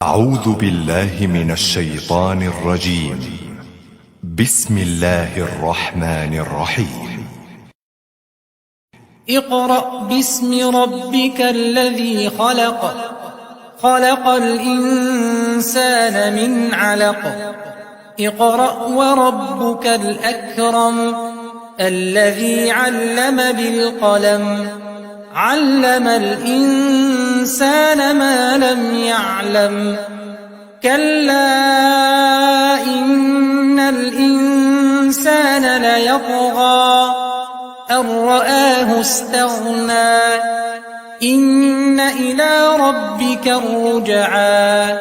أعوذ بالله من الشيطان الرجيم. بسم الله الرحمن الرحيم. اقرأ باسم ربك الذي خلق خلق الإنسان من علق اقرأ وربك الأكرم الذي علم بالقلم علم الإنسان ما لم يعلم كلا إن الإنسان ليطغى أن رآه استغنى إن إلى ربك الرجعى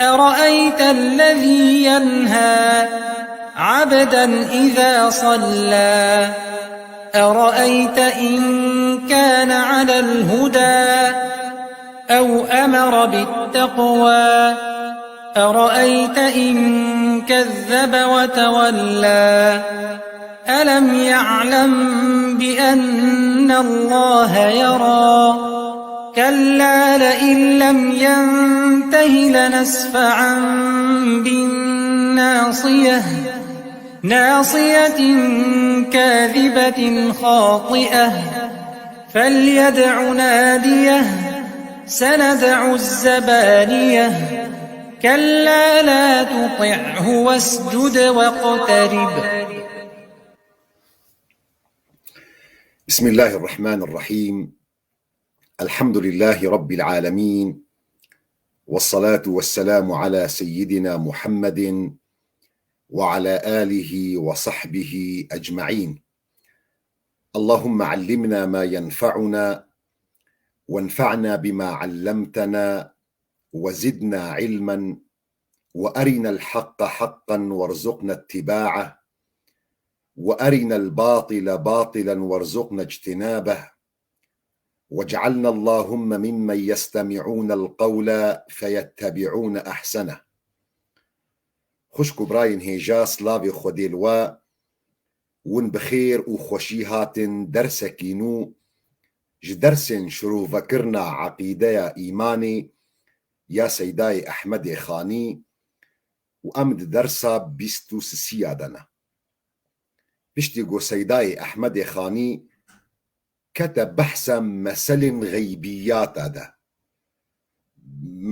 أرأيت الذي ينهى عبدا إذا صلى أرأيت إن كان على الهدى أو أمر بالتقوى أرأيت إن كذب وتولى ألم يعلم بأن الله يرى كلا لئن لم ينته لنسفعا بالناصية ناصية كاذبة خاطئة فليدع ناديه سندع الزبانية كلا لا تطعه واسجد واقترب. بسم الله الرحمن الرحيم. الحمد لله رب العالمين، والصلاة والسلام على سيدنا محمد وعلى آله وصحبه أجمعين. اللهم علمنا ما ينفعنا وانفعنا بما علمتنا وزدنا علما وأرنا الحق حقا وارزقنا اتباعه وأرنا الباطل باطلا وارزقنا اجتنابه واجعلنا اللهم ممن يستمعون القول فيتبعون أحسنه. خوشكو براين هيجا سلافي خوديلوا ون بخير وخوشي هاتن درسكينو جدرسن شروع فكرنا عقيدة إيماني يا سيداي أحمد خاني وأمد درسا بيستو سيادنا بشتيقو سيداي أحمد خاني كتب بحثا مثل غيبيات هذا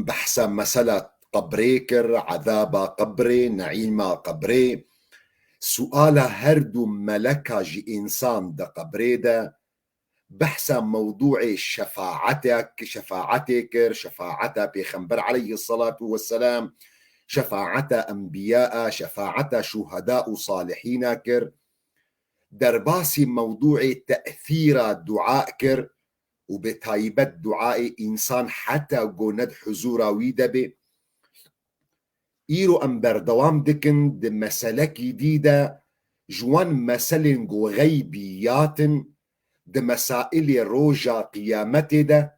بحثا مسألة قبريكر عذاب قبري نعيم قبري سؤال هردو ملكا جي إنسان دا قبري دا بحثا موضوع شفاعتك شفاعتا بيخنبر عليه الصلاة والسلام شفاعتا أنبياء شفاعتا شهداء صالحين كر درباسي موضوع تأثير الدعاء كر وبتايبت دعاء إنسان حتى قوند حزورا ويدبي إيرو أمبر دوام دكن دي مسألة جديدة جوان مسألة غيبيات دي مسائل روجا قيامتي ده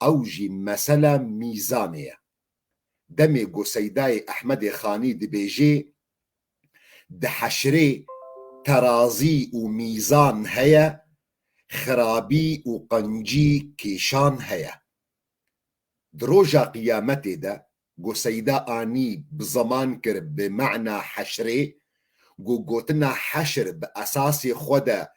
أو جي مسألة ميزانية دمي قو سيداي أحمد خاني دي بيجي دي حشري ترازي وميزان هيا خرابي وقنجي كيشان هيا دروجا قيامتي ده قو سيدا آني بزمان كرب بمعنى حشري قوتنا حشر بأساسي خودا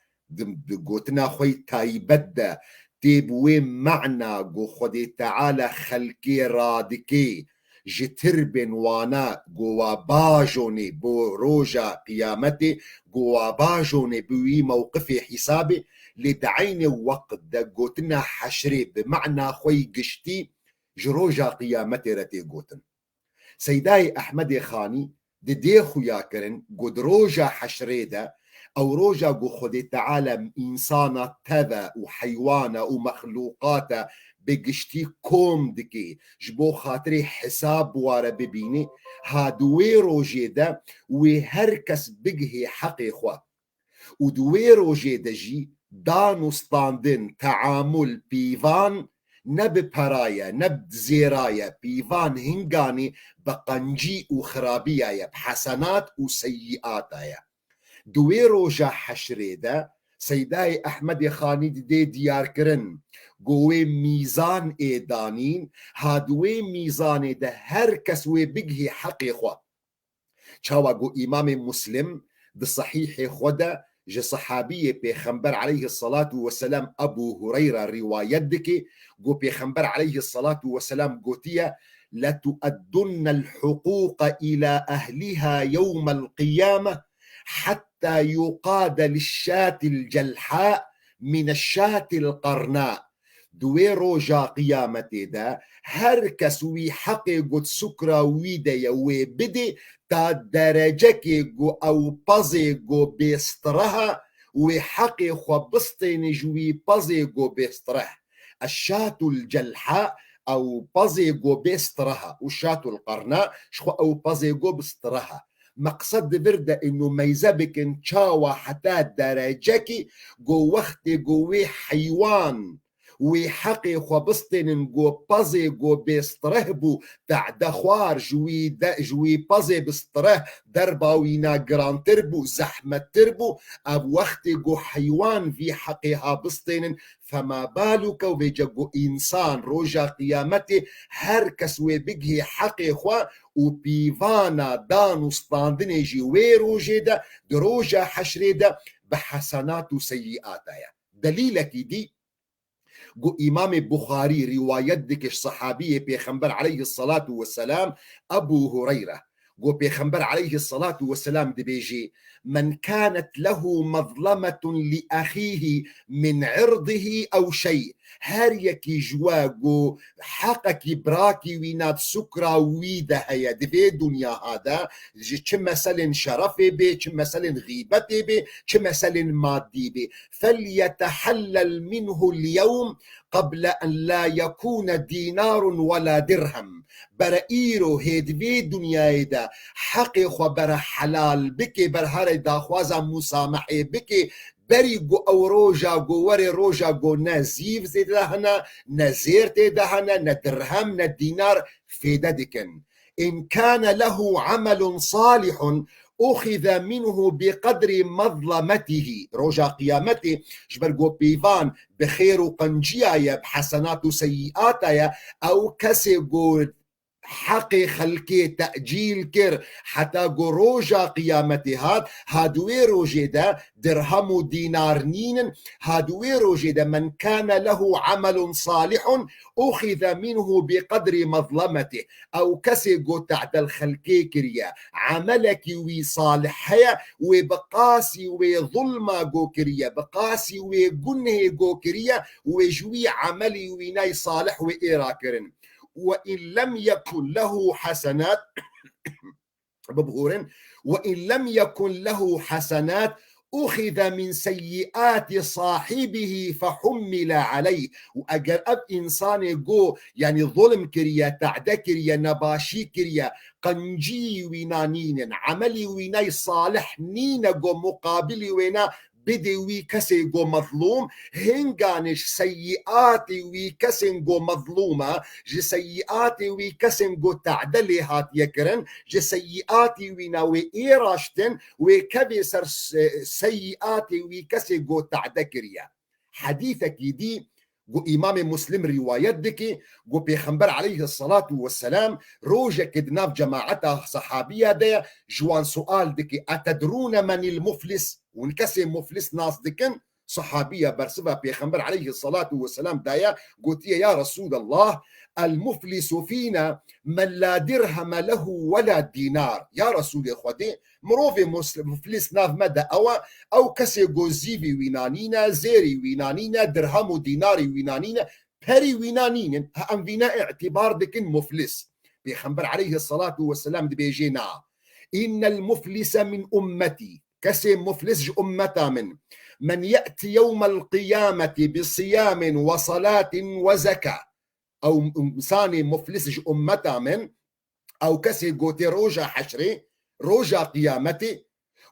قوتنا خوي تايبدا تيبوي معنى قو خودي تعالى خلقي رادكي جتربن وانا قوا باجوني بو روجا قيامتي قوا باجوني بوي موقفي حسابي لدعيني وقت دا قوتنا حشري بمعنى خوي قشتي جروجا قيامتي رتي قوتن سيداي أحمد خاني دي خويا كرن قد روجا حشري دا أو روجا قو خودي تعالى إنسانا تذا وحيوانا ومخلوقاتا بقشتي كوم دكي جبو خاطري حساب وارا ببيني هادوي روجي دا وهركس بقهي حقي خوا ودوي روجي دا جي دانو ستاندن تعامل بيفان نب برايا نب زيرايا بيفان هنغاني بقنجي وخرابيايا بحسنات وسيئاتايا دوي روجا حشري دا سيداي أحمد خاني دي ديار كرن قوي ميزان إيدانين هادوي ميزان ده هر كس وي بقهي حقي خوا چاوا قو إمام مسلم ده صحيح خدا جي صحابية بيخنبر عليه الصلاة والسلام أبو هريرة رواية دكي قو بيخنبر عليه الصلاة والسلام قوتية لتؤدن الحقوق إلى أهلها يوم القيامة حتى يقاد للشاة الجلحاء من الشاة القرناء. دوي روجا قيامتي دا هر كسوي حقي قد سكرا ويدا يوي بدي تا درجكي قو أو بازي قو بيسترها وحقي خبستين جوي بازي قو بيستره. الشاة الجلحاء أو بازي قو بيسترها والشاة القرناء شخو أو بازي قو بيسترها. مقصد برده انه ميزبك انشاوى حتى درجكي قو وقت قوي حيوان وحقي خبستن جو بازي جو بيسترهبو بعد خوار جوي بازي بستره درباوينا جران تربو زحمة تربو اب وقت جو حيوان في حقها بستن فما بالك وبيجو انسان روجا قيامتي هر كسوي بقهي حقي خوا وبيفانا دانو ستاندني جي ويرو جيدا دروجا حشريدا بحسنات وسيئات. دليلك دي قو إمام بخاري رواية دكش صحابية بيخنبر عليه الصلاة والسلام أبو هريرة قو بيخنبر عليه الصلاة والسلام دبيجي من كانت له مظلمة لأخيه من عرضه أو شيء هاريكي جواغو حقكي براكي وينات سكرا ويدا هيا دفي دنيا هذا چه مثلا شرفي بي چه مثلا غيبتي بي چه مثلا مادي بي فليتحلل منه اليوم قبل أن لا يكون دينار ولا درهم. برائيرو هيدوي دنيا دا حقي خو بر حلال بكي بر هر داخوازا مسامحي بكي بريقو أو روجا قو وري روجا قو نزيف زي دهنا نزيرت دهنا ندرهم ندينار في ددكن. إن كان له عمل صالح أخذ منه بقدر مظلمته روجا قيامته جبرقو بيفان بخير وقنجيايا بحسنات وسيئاتايا أو كسيقو حقي خلقي تأجيل كر حتى روجا قيامتي هادوي روجي دا درهم ودينار نين هادوي روجي دا من كان له عمل صالح أخذ منه بقدر مظلمته أو كسيقو تعدل خلقي كريا عملك وي صالحيا وبقاسي وظلما جو كريا بقاسي وقنه جو كريا وجوي عملي ويناي صالح وإيراكرن. وإن لم يكن له حسنات ببغورن وإن لم يكن له حسنات أخذ من سيئات صاحبه فحمل عليه. وأجر أب إنسان جو يعني ظلم كريا تعدى كريا نباشي كريا قنجي وينانين عملي ويناي صالح نين جو مقابلي وينا بدي وي كسي جو مظلوم هنغانش سيئاتي وي كسن جو مظلومة جي سيئاتي وي كسن جو تعدلي هات يكرن جي سيئاتي وي ناوي إيراشتن وي كبسر سيئاتي وي كسي جو تعدكريا. حديثك دي جو إمام مسلم روايات دكي جو بيخنبر عليه الصلاة والسلام روجة كدناف جماعتها صحابية دي جوان سؤال دكي أتدرون من المفلس ونكسي مفلس ناس دكن صحابية برسبة بيخنبر عليه الصلاة والسلام دايا قلت يا رسول الله المفلس فينا من لا درهم له ولا دينار. يا رسول إخوتي مروفي مفلس ناف مدى أو كسي جوزيفي وينانينا زيري وينانينا درهم وديناري وينانينا بري وينانين هم فينا اعتبار دكن مفلس. بيخنبر عليه الصلاة والسلام دي بيجينا إن المفلس من أمتي كسي مفلس أمتا من يأتي يوم القيامة بصيام وصلاة وزكاة أو إنسان مفلس أمتا من أو كسي قوتي روجا حشري روجا قيامتي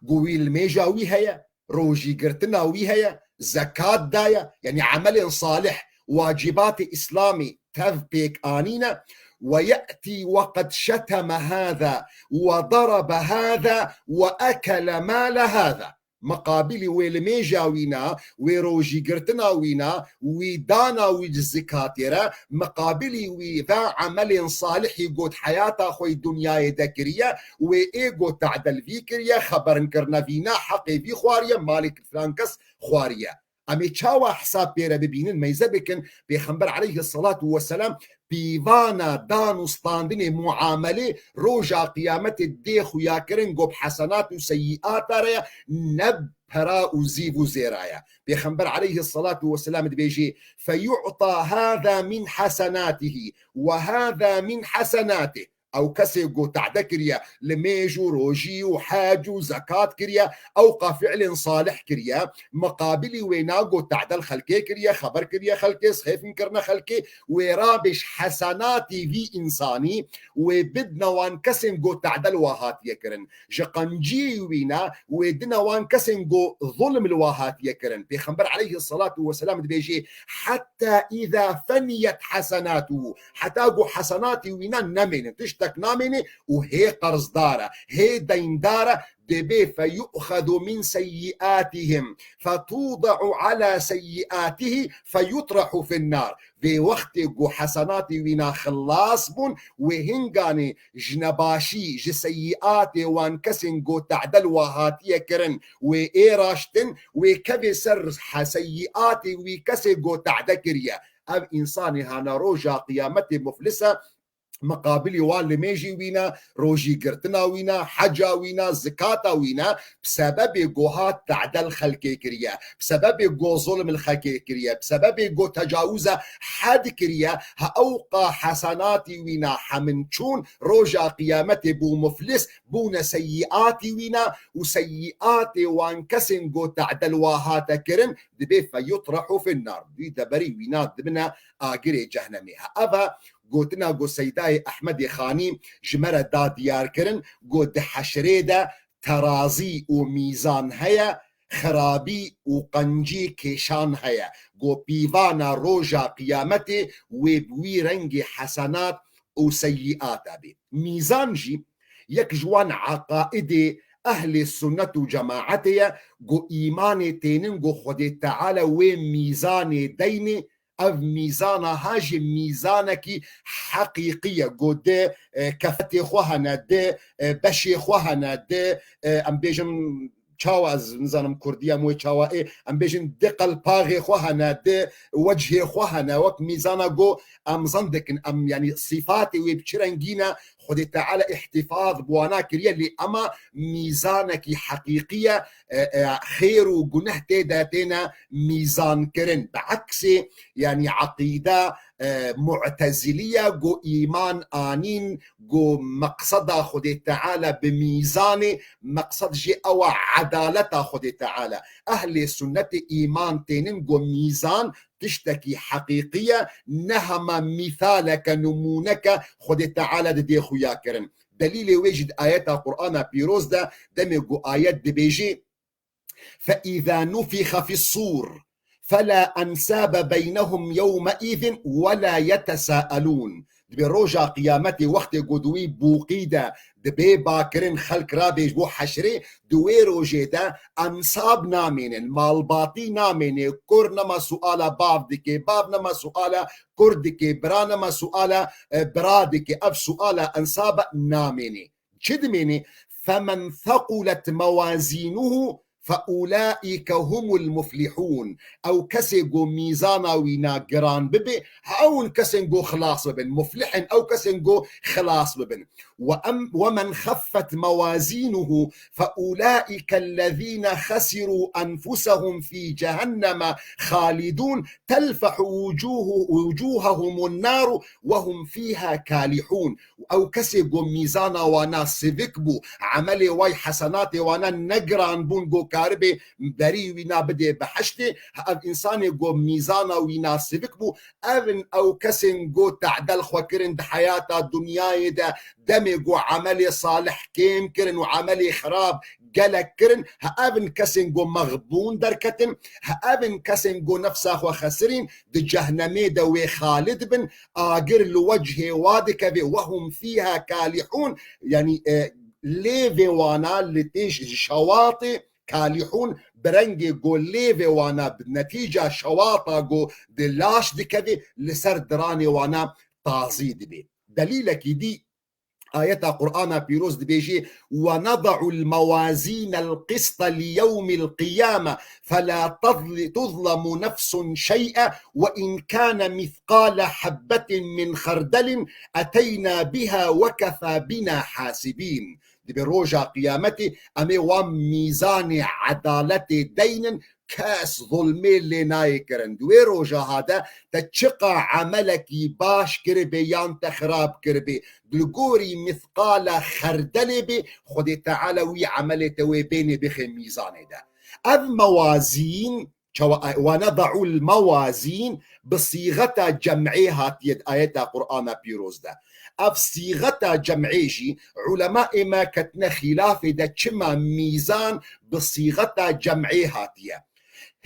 قوي الميجا ويهيا روجي قرتنا ويهيا زكاة دايا يعني عمل صالح واجبات إسلامي تذبيك آنينا ويأتي وقد شتم هذا وضرب هذا وأكل مال هذا. مقابل ويلميجا وينا وروجي قرتنا وينا ودانا وجزكاتيرا مقابل وذا عمل صالح يقود حياته خوي الدنيا ذكرية وإيقو تعدل فيكريا خبر انكرنا فينا حقي في خواريا مالك فرانكس خواريا أمي تشاوا حساب بيرا ببينين ميزة بكن بيخنبر عليه الصلاة والسلام بيفانا دانو ستاندني معاملة روجا قيامة الديخ وياكرن قب حسنات وسيئات ريا نبهرا وزيف وزيرايا بيخنبر عليه الصلاة والسلام بيجي فيعطى هذا من حسناته وهذا من حسناته او كسي قو تعدا كريا لميجو روجي وحاج وزكاة كريا او قافعل صالح كريا مقابلي ويناقو تعدا الخلقي كريا خبر كريا خلقي سخيف نكرنا خلقي ورابش حسناتي في انساني وبدنا وان كسن قو تعدا الواهات يكرن جقنجي وينا ودنا وان كسن قو ظلم الواهات يكرن بيخنبر عليه الصلاة والسلام بيجي حتى اذا فنيت حسناته حتى قو حسناتي وينا نمين نامني وهي قرض دارة هي دين دارة دبي فيؤخذ من سيئاتهم فتوضع على سيئاته فيطرح في النار في وقت جو حسناتي وينا خلاص بون وهنغاني جنباشي جسيئاتي وانكسن جو تعدل وهاتي كرن وإيراشتن وكبي سر سيئاتي وكسي جو تعدكريا أب إنساني هانا روجا قيامتي مفلسة مقابل والي ميجي وينا روجي قرتنا وينا حجا وينا زكاة وينا بسبب جوهات تعدل خلقي كريا بسبب جو ظلم الخلقي كريا بسبب جو تجاوز حد كريا هأوقع حسناتي وينا حمنشون روجا قيامتي بو مفلس بونا سيئاتي وينا وسيئاتي وانكسن جو تعدل واهات كرن دبي فيطرحوا في النار دي دبري وينا دبنا آقري جهنمي هأذا قوتنا قو سيداي أحمد خاني جمرة دا ديار كرن قو دحشريدا ترازي وميزان هيا خرابي وقنجي كيشان هيا قو بيفانا روجا قيامتي وبوي رنجي حسنات وسيئات أبي ميزان جي يك جوان عقائدي أهل السنة وجماعتي قو إيماني تينن قو خدي تعالى وميزاني ديني أو ميزانا هاجي ميزانك حقيقية قد كفتي خوهنا دي بشي خوهنا دي أم بيجن چاواز نزانم كردية موي چاوا أم بيجن دقل باغي خوهنا دي وجهي خوهنا وك ميزانا قو أم زندكن أم يعني صفاتي ويبچرنجينا خدي تعالى احتفاظ بوانا كريا اللي أما ميزانك حقيقية خير وقنه تيداتنا ميزان كرن بعكس يعني عقيدة معتزلية جو إيمان آنين جو مقصد خدي تعالى بميزان مقصد جي أو عدالة خدي تعالى أهل السنة إيمان تينين جو ميزان تشتكي حقيقية نهم مثالك نمونك خدي تعالى دي خويا كرن دليل وجد آيات القرآن بيروز دا دمجو آيات دي بيجي فإذا نفخ في الصور فلا أنساب بينهم يومئذ ولا يتساءلون بروجا قيامتي وقت قدوي بوقيدة دبي باكرين خلق رابيج بو حشري دوي روجيدا أنصاب نامين المالباطي نامين كورنما سؤال بابدك بابنما سؤال كردك برانما سؤال برادك أف سؤال أنصاب نامين شدميني فمن ثقلت موازينه فأولئك هم المفلحون أو كسيقو ميزانا ويناقران ببي أو كسيقو خلاص ببن مفلح أو كسيقو خلاص ببن ومن خفت موازينه فأولئك الذين خسروا أنفسهم في جهنم خالدون تلفح وجوههم النار وهم فيها كالحون أو كسيقو ميزانا وانا سيفكبو عملي واي حسناتي وانا نقران بونقو كاربي بري وينا بدي بحشتي هاب إنساني قو ميزانا وينا سيفكبو أبن أو كسن قو تعدل خوكرن بحياة الدنيا دا دمي قو عملي صالح كيم كرن وعملي خراب قالك كرن هابن كسن قو مغبون دركتن هابن كسن قو نفسه وخسرين دي جهنمي دوي خالد بن آقر لوجه وادك وهم فيها كالحون يعني ليفي وانا لتيش شواطئ كالحون برنگي گو ليفي وانا بنتيجة شواطا گو دلاش دكذي لسر دراني وانا تازي دبي دليلك دي آية قرآن بيروز دبيجي ونضع الموازين القسط ليوم القيامة فلا تظلم نفس شيئا وإن كان مثقال حبة من خردل أتينا بها وكفى بنا حاسبين دي بروجا قيامتي أمي وميزان عدالة دين كاس ظلمي اللي نايكرن دوي روجا هذا تتشقى عملكي باش كربي يان تخراب كربي دلقوري مثقال خردل بي خدي تعالى وي عملته وبيني بخي ميزان ده أذ موازين ونضع الموازين بصيغة جمعيها يد آيات قرآن بيروز ده أف صيغة جمعيجي علماء ما كتنا خلاف ده كما ميزان بصيغة جمعيها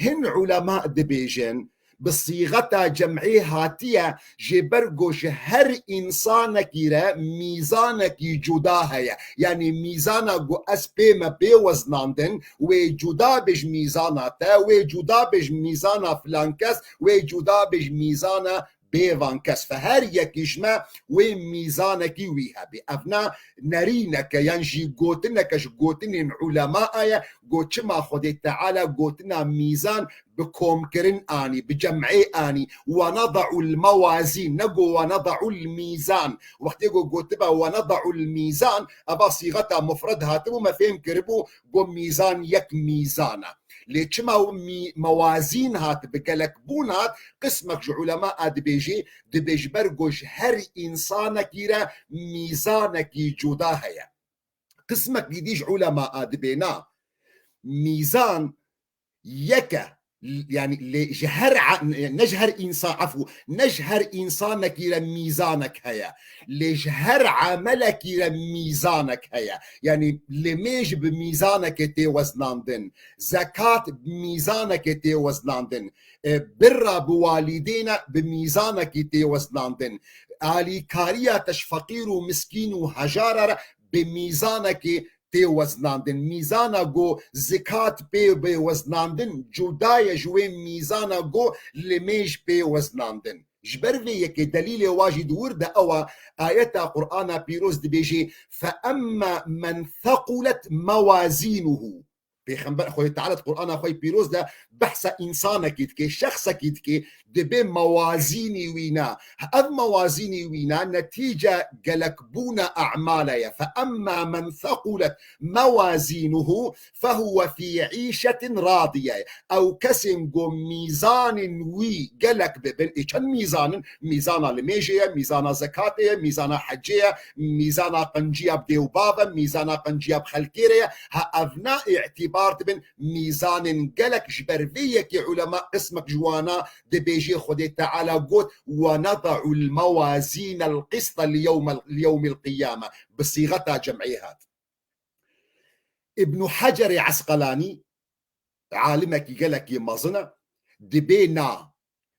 هن علماء دبيجن بصيغة جمعي هاتية جبرگوش هر إنسان كيرا ميزانك جداها يعني ميزانا جو أس بيما بي وزناندن وجدا بج ميزاناتا وجدا بج ميزانا فلانكس وجدا بج ميزانا بيفانكس فهر يكيشما وميزانك ويها بأفنا نرينك ينجي قوتنك قوتن علماء قوتشما خدي تعالى قوتنا ميزان بكومكرن آني بجمعي آني ونضع الموازين نقو ونضع الميزان وقت يقول قوتبا ونضع الميزان أبا صيغتها مفردها تبو ما فهم كربو قو ميزان يك ميزانا ليشما موازين هات بقلك بونات قسمك علماء دبيج برقوش هر إنسان كيرا ميزانك جداها قسمك يديج علماء دبينا ميزان يكا يعني نجهر إنسان عفو نجهر إنسانك إلى ميزانك هيا لجهر عملك إلى ميزانك هيا يعني لميج بميزانك تي وزناندن زكاة بميزانك تي وزناندن برا بوالدينا بميزانك تي وزناندن آلي كاريا تشفقير ومسكين وهجارة بميزانك تي وزناندن ميزانا جو زكاة بي وزناندن جدايا جوي ميزانا جو لميج بي وزناندن جبرفي يكي دليل واجد ورد أو آيات قرآن بيروز دي بيجي فأما من ثقلت موازينه بيخنبر خوي تعالى القرآن أخوي بيروز ده بحث إنسانك كي شخصك كي دبي موازيني وينا أذ موازيني وينا نتيجة قلقبون أعمالي فأما من ثقلت موازينه فهو في عيشة راضية أو كسم قو ميزان وي قلق ببن إيشان ميزانا لميجية ميزانا زكاتية ميزانا حجية ميزانا قنجية بديو بابا ميزانا قنجية بخلكيرية هأفناء اعتبار تبن ميزان قلق جبرفية كي علماء قسمك جوانا دبيجي خدي تعالى قوت ونضع الموازين القسط ليوم القيامة بصيغتها جمعيات ابن حجر عسقلاني عالمك قالك يمازنا دبينا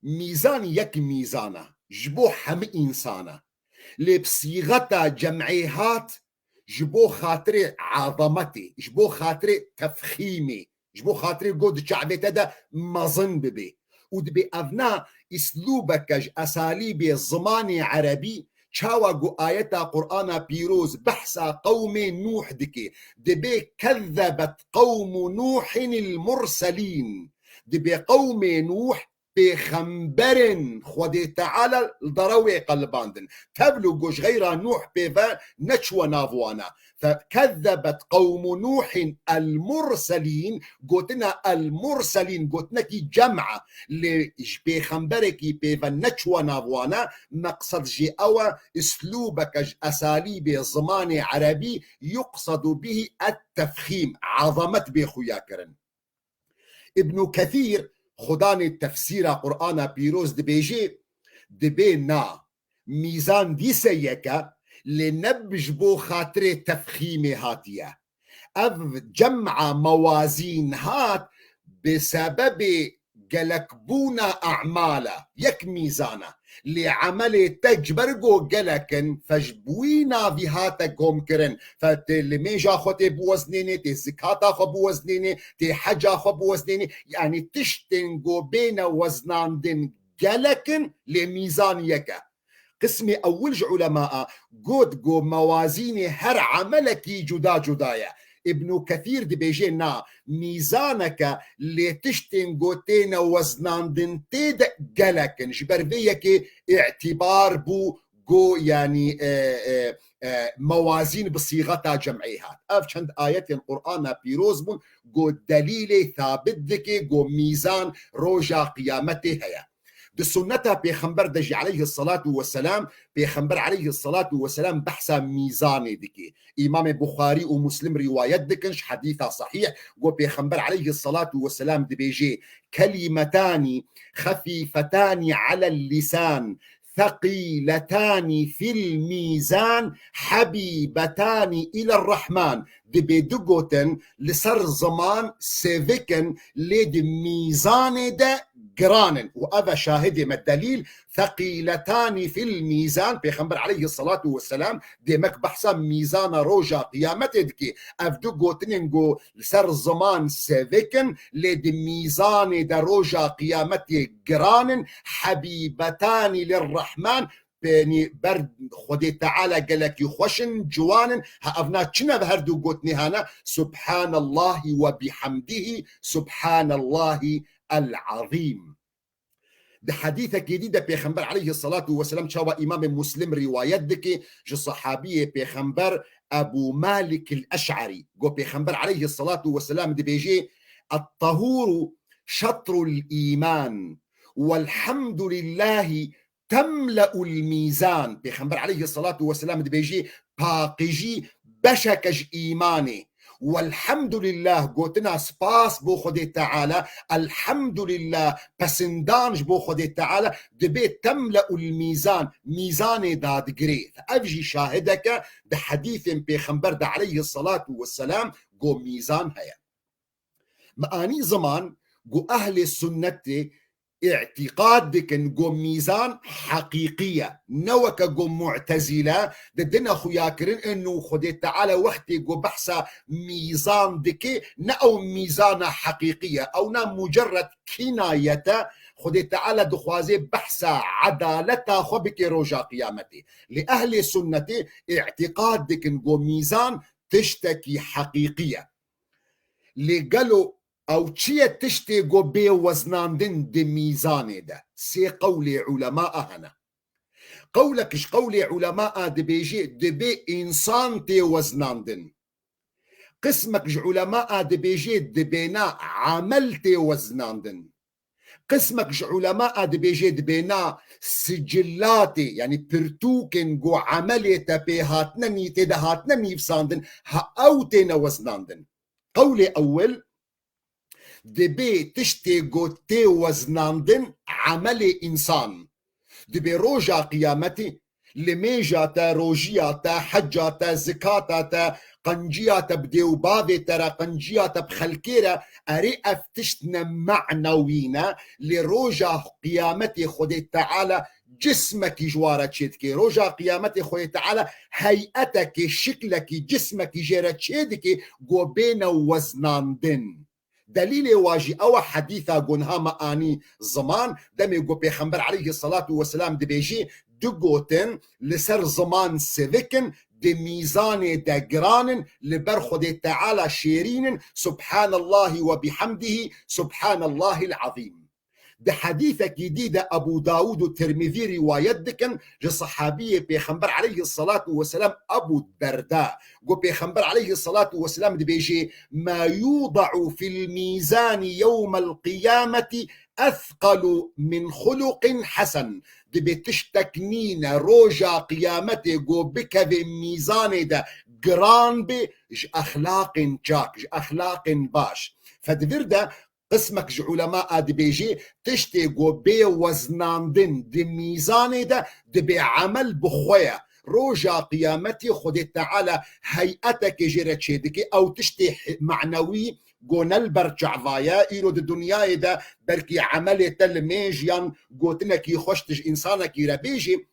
ميزان يك ميزانا جبو حم إنسانا لبصيغتها جمعيات جبو خاطري عظمتي جبو خاطري تفخيمي جبو خاطري قد شعبت ده مظن ببي ودبي أفنا اسلوبك أساليب الزمان عربي شاوغو آية قرآن بيروز بحث قوم نوح دكي دبي كذبت قوم نوح المرسلين دبي قوم نوح بخنبرن خودي تعالى الضروي قلباندن تبلغوش غير نوح بيفا نشوى نافوانا فكذبت قوم نوح المرسلين قلتنا المرسلين قلتنا كي جمعة بخنبركي بيفا نشوى نافوانا مقصد جي أو اسلوبك أساليب زمان عربي يقصد به التفخيم عظمة بخويا كرن ابن كثير خدان التفسير قرآن بيروز دبيجي دبينا ميزان دي سيكا لنبجبو خاطر تفخيمي هاتية أف جمع موازين هات بسبب قلقبونا أعمالا يك ميزانا لعمل تجبرگو گلکن فجبوی ناوی هاتا گم کرن فتلمیجا خوتی بوزنینی تی زکاتا خو بوزنینی تی حجا خو بوزنینی يعني تشتنگو بين وزناندن گلکن لميزان يكا قسمي أولج علماء قد جو موازين هر عملكي جدا جدايا ابن كثير دي بيجينا ميزانك اللي تشتنجو تينا وزناندن تيد قلكن جبربيك اعتبار بو جو يعني موازين بصيغتها جمعيها أفشند آيات القرآن بيروز بون جو دليل ثابت دكي جو ميزان روجا قيامته هيا دي سنتها بيخنبر دجي عليه الصلاة والسلام بيخنبر عليه الصلاة والسلام بحثا ميزاني دكي إمام بخاري ومسلم روايات دكنش حديثها صحيح جو بيخنبر عليه الصلاة والسلام دي بيجي كلمتان خفيفتان على اللسان ثقيلتان في الميزان حبيبتان إلى الرحمن دي بيدقوتن لسر زمان سيفكن لدي ميزان ده قرانن وهذا شاهد ما الدليل ثقيلتان في الميزان بيخنبر عليه الصلاة والسلام دي مك بحثا ميزان روجا قيامتك أفدقوتننجو لسر زمان سيفكن لدي ميزان ده روجا قيامتك قرانن حبيبتان للرحمن بني برد خدي تعالى قالك يخوشن جوانن هأفنا كنا بهردو قوتني هانا سبحان الله وبحمده سبحان الله العظيم ده حديثك جديد بيخنبر عليه الصلاة والسلام شوى إمام مسلم روايات دكي جو صحابية بيخنبر أبو مالك الأشعري جو بيخنبر عليه الصلاة والسلام دي بيجي الطهور شطر الإيمان والحمد لله تملأ الميزان بيخنبر عليه الصلاة والسلام دي بيجي باقجي بشكج إيماني والحمد لله قوتنا سباس بو خدي تعالى الحمد لله بسندانج بو خدي تعالى دبي تملأ الميزان ميزان داد قريت أفجي شاهدك ده حديث بيخنبر ده عليه الصلاة والسلام قو ميزان هيا ماني زمان قو أهل السنة اعتقاد كن جو ميزان حقيقية نوك جو معتزلة ددنا خياكرين انه خدي تعالى وقتي جو بحثا ميزان دكي نأو ميزان حقيقية او نا مجرد كناية خدي تعالى دخوازي بحثا عدالتا خبك روجا قيامتي لأهل سنة اعتقاد كن جو ميزان تشتكي حقيقية لقالوا او چیه تشتی گو بی وزناندن دی میزانه ده سي قول علماء هنا قولكش قول علماء دي بيجي دي بي انسان تي وزناندن قسمك علماء دي بيجي دي بينا عمل تي وزناندن قسمك علماء دي بيجي دي بينا سجلاتي يعني برتوكن جو عملي تبي هاتنني تدهاتنني بساندن ها او تينا وزناندن قولي اول دبي تشتي قوتي وزناندن عمل إنسان دبي روجا قيامتي لميجا تا روجيا تا حجا تا زكاة تا قنجيا تا بديو بابي ترى قنجيا تا بخلكيرا أري أفتشتنا معنوينا لروجا قيامتي خدي تعالى جسمك جوارة تشيدكي روجا قيامتي خدي تعالى هيئتك شكلك جسمك جيرا تشيدكي قو بين وزناندن دليل واجي او حديثا قنها ماني زمان دمي قو بيخنبر عليه الصلاة والسلام دي بيجي دقوتن لسر زمان سيفكن دي ميزان دقران لبرخد تعالى شيرين سبحان الله وبحمده سبحان الله العظيم ده حديثك جديد أبو داود الترمذي رواية دكن صحابية بيخنبر عليه الصلاة والسلام أبو الدرداء قو بيخنبر عليه الصلاة والسلام دي بيجي ما يوضع في الميزان يوم القيامة أثقل من خلق حسن دي بتشتكنين روجا قيامتي قو بكذا ميزان ده قران بي أخلاق جاك أخلاق باش فدفرده قسمك علماء دي بيجي تشتي جو بي وزناندن دي ميزان ده دي بعمل بخويا روجا قيامتي خدي تعالى هيئتك جيرتشيدكي او تشتي معنوي قو نلبر جعضايا إيرو د دنيا دا بركي عملي تل ميجيان قوتنكي خوشتش إنسانك ربيجي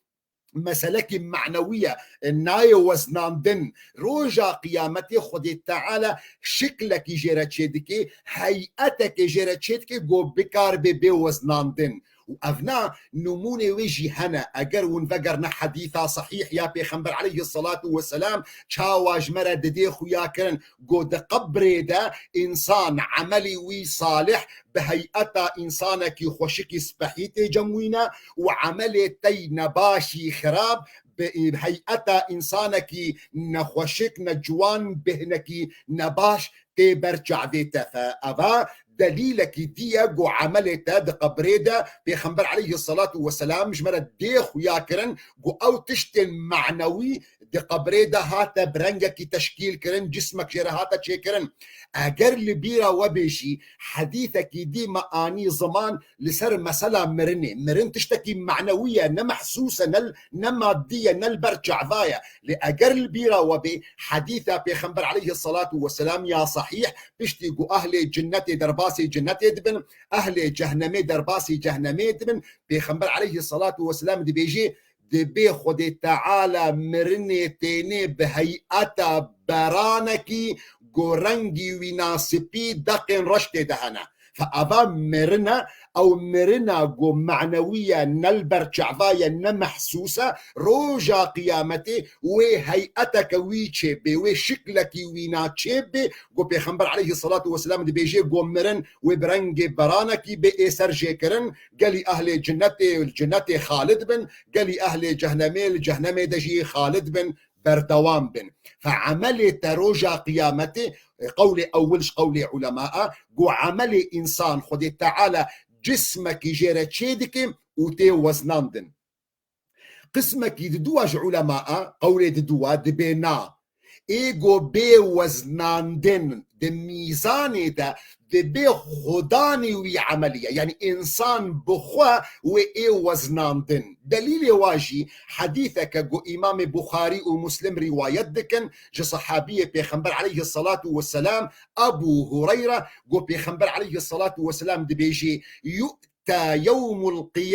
مسألة معنوية ناي وزناندن روجا قيامتي خدي تعالى شكلك جيرتشيدكي هيئتك جيرتشيدكي قو بكار بي وزناندن وأفنا نموني ويجي هنا أجر ونفقرنا حديثا صحيح يا بيخنبر عليه الصلاة والسلام شاواج مرد دي خويا كرن قد قبري دا إنسان عملي وي صالح بهيئتا إنسانك خوشكي سبحيتي جموينا وعملي تي نباشي خراب بهيئتا إنسانك نخوشك نجوان بهنك نباش تبرجع ذيتا فأبا دليلك ديا جو عملتا دقبريدا بيخنبر عليه الصلاة والسلام جمرة ديخ وياكرن جو أو تشتن معنوي دقبريدا هاتا برنجك تشكيل كرن جسمك جرى هاتا تشكرن أجر لبيرا وبيشي حديثك دي معاني زمان لسر مسألة مرن تشتكي معنوية نمحسوسة نمادية نلبرجع ضايا لأجر لبيرا وبي حديثة بيخنبر عليه الصلاة والسلام يا صحيح بيشتي جو أهل جنتي درباسي جنتي دبن أهل جهنمي درباسي جهنمي دبن بيخنبر عليه الصلاة والسلام دي بيجي دبي خدي تعالى مرني تيني بهيئتا برانكي قرنجي ويناسبي دقن رشتي دهنا فأبا مرنا أو مرنا قو معنوية نلبر شعضايا نمحسوسة روجا قيامتي وهيئتك ويشبي وشكلك ويناتشبي قو بيخنبر عليه الصلاة والسلام دي بيجي قو مرن وبرنجي برانكي بإسر جيكرن قالي أهل جنتي الجنتي خالد بن قالي أهل جهنمي الجهنمي دجي خالد بن بردوام بن فعملي تروجا قيامتي قولي أولش قولي علماء قو عملي إنسان خدي تعالى جسمك جيرة تشيدك وتي وزناندن قسمك ددواج علماء قولي ددوا دبينا إيجو بي وزناندن دميزاني دا دبي خداني وي عملية يعني إنسان بخوا وإي وزناندن دليل واجي حديثك جو إمام بخاري ومسلم رواية دكن جو صحابية بيخنبر عليه الصلاة والسلام أبو هريرة جو بيخنبر عليه الصلاة والسلام دبيجي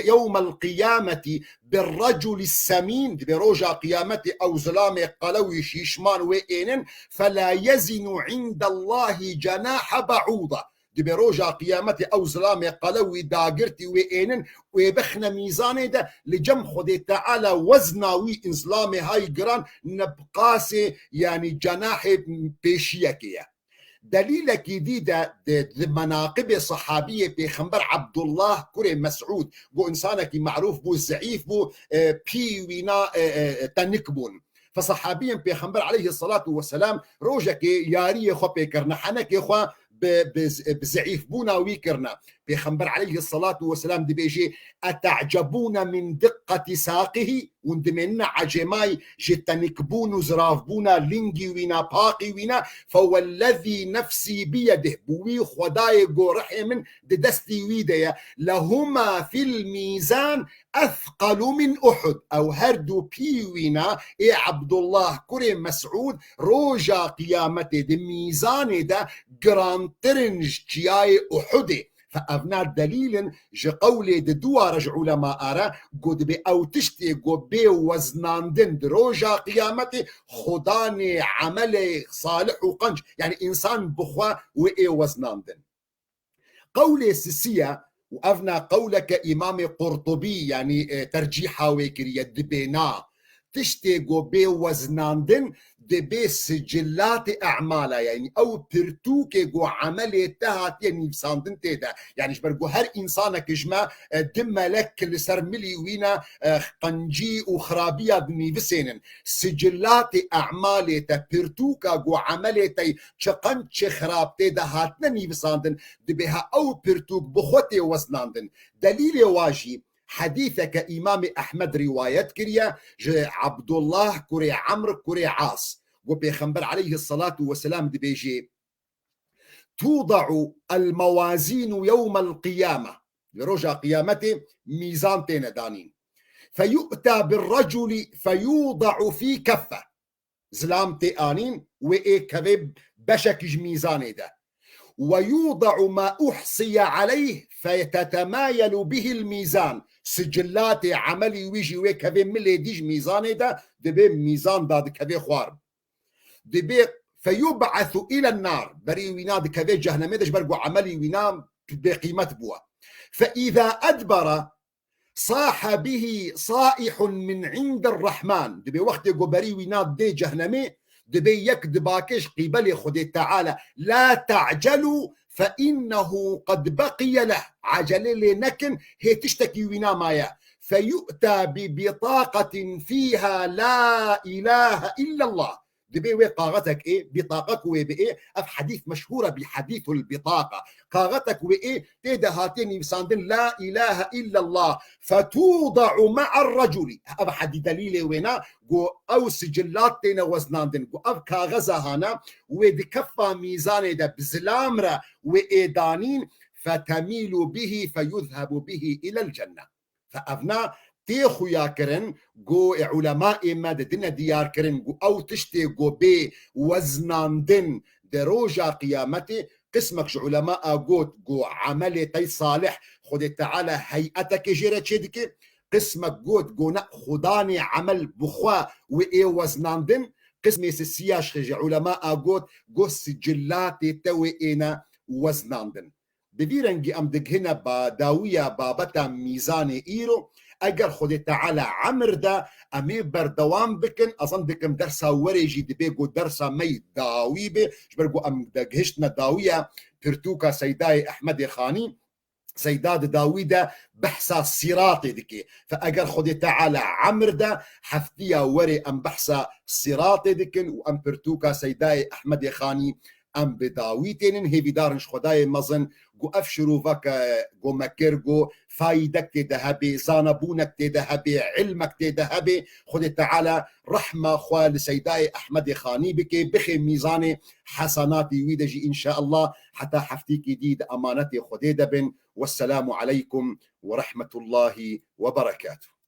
يوم القيامة بالرجل السمين بروجا قيامتي أو ظلام قلوي شيشمان وإنن فلا يزن عند الله جناح بعوضة بروجا قيامتي أو ظلام قلوي داقرتي وإنن ويبخنا ميزاني ده لجم خدي تعالى وزناوي إنظلامي هاي قران نبقاسي يعني جناح بيشيكيه دليلك دي ده مناقب صحابيه بيخنبر عبد الله كري مسعود بو انسانك معروف بو زعيف بو بي وينا تنكبون فصحابيا بيخنبر عليه الصلاه والسلام روجك ياري خو بيكرنا حنك خو بزعيف بونا ويكرنا بيخنبر عليه الصلاة والسلام دي بيجي أتعجبون من دقة ساقه وندمنا عجماي جتنكبون وزرافبونا لينجي وينا باقي وينا فوالذي نفسي بيده بوي خداي قرحي من دستي ويديا لهما في الميزان أثقل من أحد أو هردو بيوينا إيه عبد الله كريم مسعود روجا قيامته دي ميزان دا جرانترنج جياي أحدي فأبنا دليل جقولي دوا رجعوا لما أرى قد بي أو تشتي قد بي وزناندن دروجا قيامتي خداني عملي صالح وقنج يعني إنسان بخوا وإي وزناندن قولي سيسية وأفنا قولك إمام قرطبي يعني ترجيحا ويكريا دبينا تشتي قد بي وزناندن دبي سجلات أعمالها يعني أو برتوكي جو عملي تهات يعني ساندن تيدا يعني شبرقو هر إنسانك جما دم لك لسرملي وينا قنجي وخرابية دني بسينن سجلات أعمالي تا برتوكا جو عملي تي چقنج خراب تيدا هاتنني بساندن دبيها أو برتوك بخوتي وزناندن دليل واجي حديثك إمام أحمد رواية كريا عبد الله كري عمرو كري عاص وبيخنبر عليه الصلاة والسلام دي بيجي توضع الموازين يوم القيامة لرجع قيامته ميزان تينا دانين فيؤتى بالرجل فيوضع في كفة زلام تيانين وإيه كذب بشكج ميزان ده ويوضع ما أحصي عليه فتتمايل به الميزان. سجلات عملي ويجي وكذا ملي ديج ميزان ده دبي ميزان داد كذا خوار دبي فيبعث إلى النار بري ويناد كذا جهنم دش برجو عملي وينام بقيمة بوا. فإذا أدبر صاح به صائح من عند الرحمن دبي وقت بري ويناد دي جهنمي دبي يكدباكش قبل خد تعالى لا تعجلوا فإنه قد بقي له عجل لنكن هي تشتكي وينا مايا. فيؤتى ببطاقة فيها لا إله إلا الله. دبي وي قاغتك ايه بطاقك وي بايه اف حديث مشهوره بحديث البطاقه قاغتك وايه تيدا هاتين يساندن لا اله الا الله فتوضع مع الرجل اب حدي دليل وينا جو او سجلات تينا وزناندن جو اب كاغزا هانا ودكفى ميزان ده بزلامره وايدانين فتميل به فيذهب به الى الجنه. فافنا تيخو يا كرن جو علماء ماددنا ديار كرن جو او تشتي جو بي وزناندن دروجا قيامتي قسمك علماء قوت جو عملي تي صالح خد تعالى هيئتك جيرة شدك قسمك قوت جو خداني عمل بخوا وإي وزناندن قسمي سياش خجي علماء قوت جو سجلات توئينا وزناندن ببيرنجي أمدق هنا بداوية بابتا ميزاني إيرو اگر خود تعالى عمر ده امي بردوام بكن اظن بكم درسا وريجي دبيقو درسا مي داوي بي جبرقو ام دقهشتنا داوية ترتوكا سيداي احمد خاني سيداد داويدة بحثا صراطي دكي. فاگر خود تعالى عمر ده حفتيا وري ام بحثا صراطي دكن وام برتوكا سيداي احمد خاني ام بداويتين هي بدارنش خداي مزن جو افشرو فك جو مكرجو فايدك تذهبي زانبونك تذهبي علمك تذهبي خد تعالى رحمه خوال سيداي احمد خاني بكي بخي ميزاني حسناتي ويدجي ان شاء الله حتى حفتيك جديد امانتي خديده بن. والسلام عليكم ورحمه الله وبركاته.